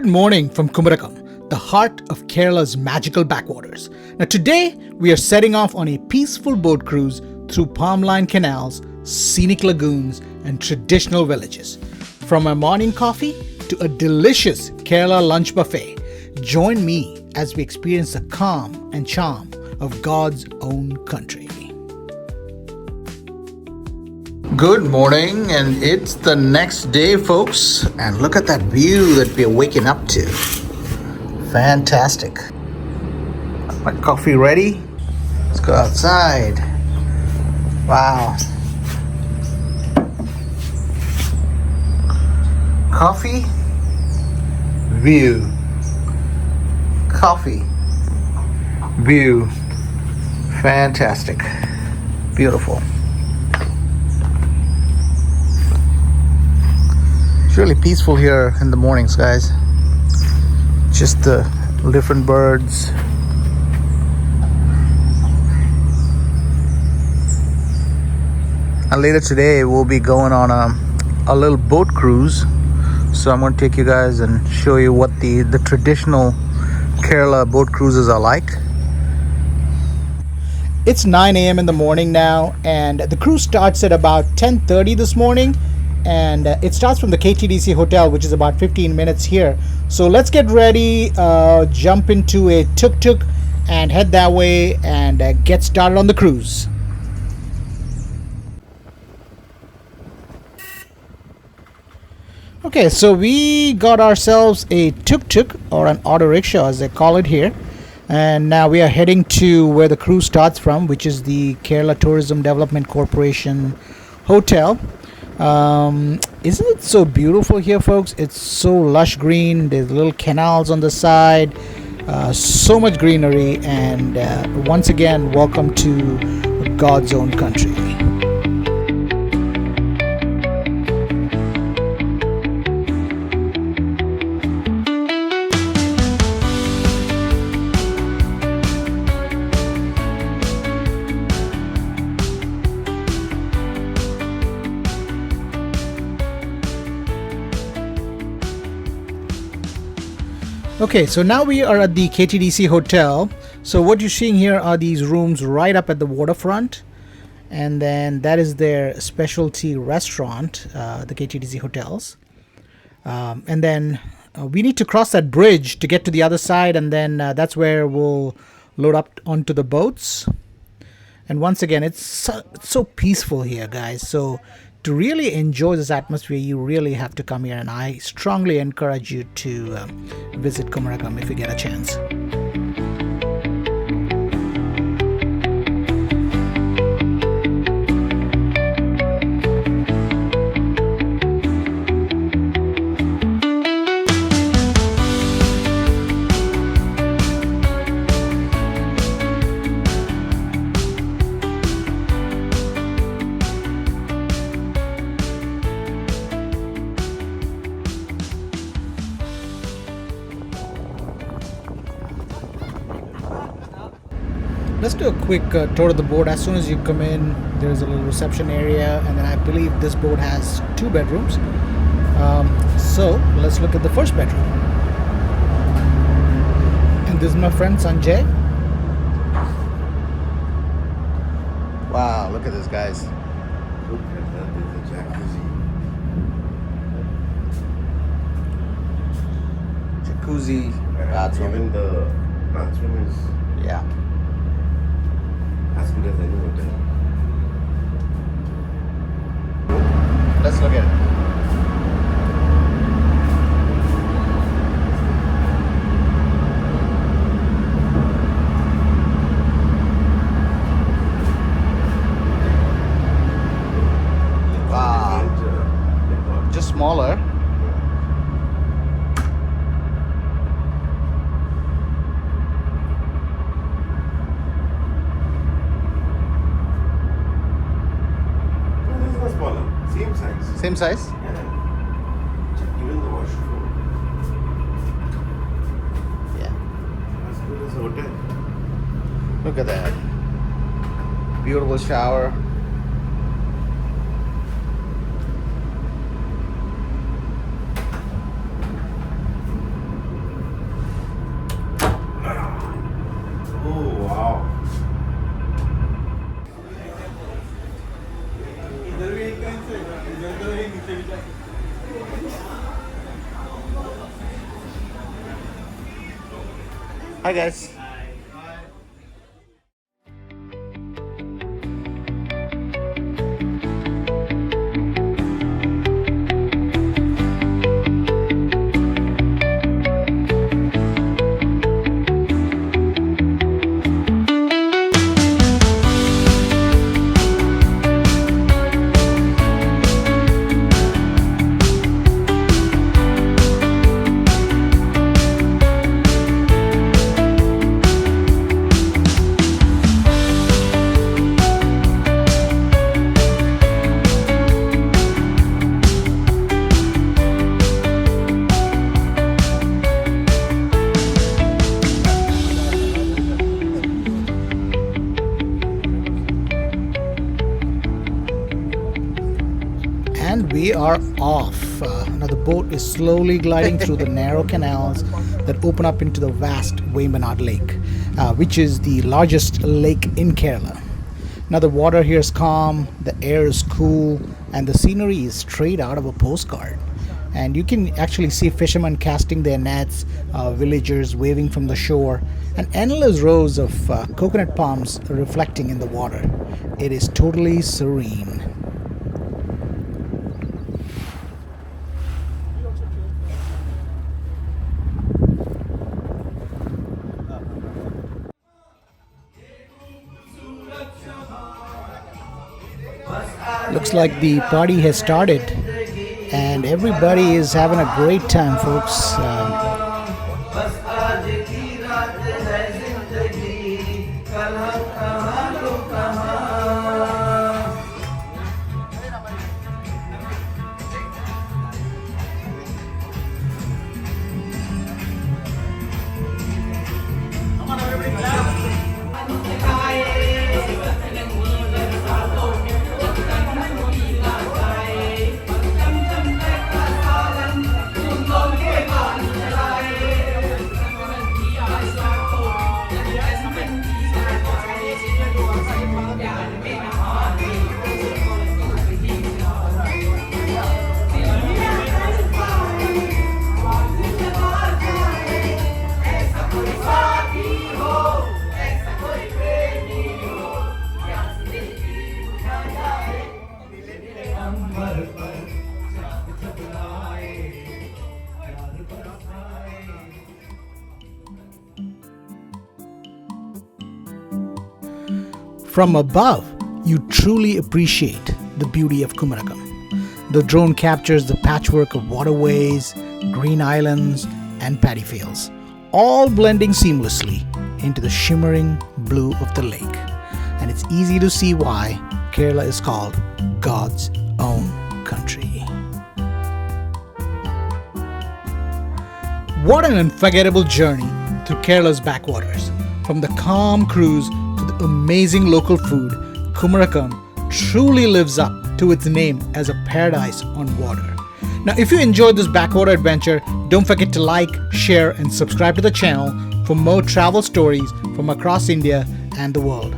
Good morning from Kumarakom, the heart of Kerala's magical backwaters. Now today we are setting off on a peaceful boat cruise through palm-lined canals, scenic lagoons and traditional villages. From a morning coffee to a delicious Kerala lunch buffet, join me as we experience the calm and charm of God's own country. Good morning, and it's the next day, folks, and look at that view that we're waking up to. Fantastic. My coffee ready? Let's go outside. Wow. Coffee, view. Coffee, view. Fantastic. Beautiful. It's really peaceful here in the mornings, guys. Just the different birds. And later today we'll be going on a little boat cruise. So I'm going to take you guys and show you what the traditional Kerala boat cruises are like. It's 9 a.m. in the morning now, and the cruise starts at about 10:30 this morning. And it starts from the KTDC hotel, which is about 15 minutes here. So let's get ready, jump into a tuk-tuk and head that way and get started on the cruise. Okay, so we got ourselves a tuk-tuk, or an auto rickshaw as they call it here. And now we are heading to where the cruise starts from, which is the Kerala Tourism Development Corporation Hotel. Isn't it so beautiful here, folks? It's so lush green. There's little canals on the side, so much greenery, and once again, welcome to God's own country. Okay, so now we are at the KTDC hotel. So what you're seeing here are these rooms right up at the waterfront, and then that is their specialty restaurant, the KTDC hotels. And then we need to cross that bridge to get to the other side, and then that's where we'll load up onto the boats. And once again, it's so peaceful here, guys. So to really enjoy this atmosphere, you really have to come here, and I strongly encourage you to visit Kumarakom if you get a chance. Let's do a quick tour of the boat. As soon as you come in, there's a little reception area, and then I believe this boat has 2 bedrooms. So let's look at the first bedroom. And this is my friend Sanjay. Wow, look at this, guys. Look at that, there's a jacuzzi. Jacuzzi bathroom. Even the bathroom is as good as any hotel. Let's look at it. Wow. Just smaller. Same size? Yeah. Even the washroom. Yeah. As good as a hotel. Look at that. Beautiful shower. Hi guys. And we are off. Now the boat is slowly gliding through the narrow canals that open up into the vast Wayanad Lake, which is the largest lake in Kerala. Now the water here is calm, the air is cool, and the scenery is straight out of a postcard. And you can actually see fishermen casting their nets, villagers waving from the shore, and endless rows of coconut palms reflecting in the water. It is totally serene. Looks like the party has started and everybody is having a great time, folks. From above, you truly appreciate the beauty of Kumarakom. The drone captures the patchwork of waterways, green islands, and paddy fields, all blending seamlessly into the shimmering blue of the lake. And it's easy to see why Kerala is called God's own country. What an unforgettable journey through Kerala's backwaters. From the calm cruise to the amazing local food, Kumarakom truly lives up to its name as a paradise on water. Now, if you enjoyed this backwater adventure, don't forget to like, share, and subscribe to the channel for more travel stories from across India and the world.